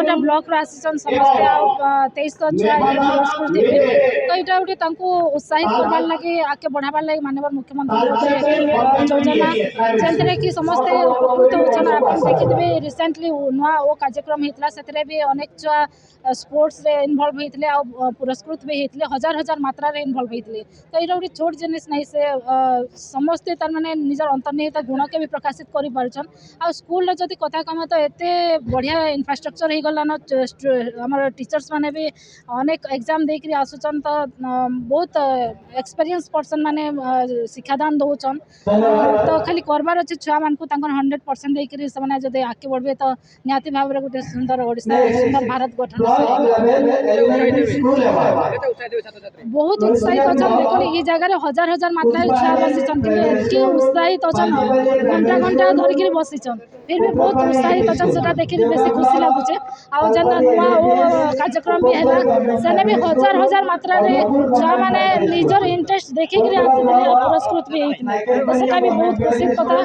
17टा block आसीचन समस्ते आ 2300 छुआ पुरस्कृत थे तो यहाँ गोटे उत्साहित करवार लगे आगे बढ़ावार लगे माननीय मुख्यमंत्री योजना जैसे कि समस्ते उपकृत होचन। आप देखिए रिसेंटली नुआ वो कार्यक्रम होता से भी अनेक छुआ स्पोर्ट्स रे इनवॉल्व होते आ पुरस्कृत भी होते हजार हजार मात्रा रे इनवॉल्व होते तो यहाँ गोटे छोट जिनिस नहीं से समस्ते तार माने निजर अंतर्निहित गुण के भी प्रकाशित कर पारछन। आ स्कूल जदि कथा कम तो एते बढ़िया इंफ्रास्ट्रक्चर हो गलान हमर टीचर्स माने भी अनेक एग्जाम देकरी आसुचन तो बहुत एक्सपीरियंस पर्सन माने शिक्षादान दौचन तो खाली करबार अच्छे छुआ मान 100% देकरी से माने जदि आगे बढ़बे तो निहाती भाव रे गोटे सुंदर ओडिशा सुंदर भारत गठन बहुत उत्साहित अच्छा देखो ये जगह हजार हजार मात्रा छुआ बसीचन कि उत्साहित अच्छा घंटा घंटा धरिक बसीचन फिर भी बहुत उत्साहित अच्छा से देखिए बेसी खुशी लगुचे आउ जन नुआ वो कार्यक्रम भी है सेने भी हजार हजार मात्रा रे छुआ माने निजर इंटरेस्ट देखिक पुरस्कृत भी तो सेटा भी बहुत खुशी कथा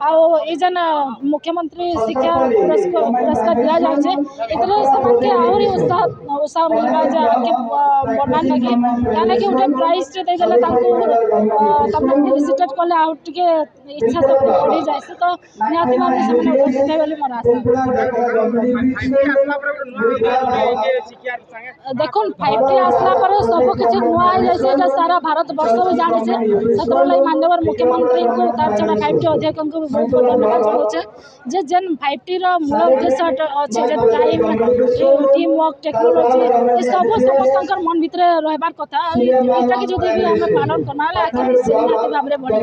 आउ ये जन मुख्यमंत्री शिक्षा पुरस्कार दिया जाए के आहरी उत्साह मिलवा जे आगे बढ़ान लगे कहना कि गोटे प्राइज दे देले तांको फेलिसिटेट कले आउ टिके इच्छा शक्ति बढ़ी जाए से तो निहाती भाव से बोलते बोली मोर आशा देखो 5T आसला पर सब किसी नुआ जाए सारा भारत वर्ष भी जानी से माननीय मुख्यमंत्री को तार छड़ा 5T अध्यक्ष को बहुत बहुत धन्यवाद जनाऊे जे जेन 5T मूल उद्देश्य अच्छे जे टाइम टीम वर्क टेक्नोलॉजी ये सब समस्त मन भितर रहबार कथा एटा कि जदि भी हम पालन करना आगे निश्चित भाव में बढ़े।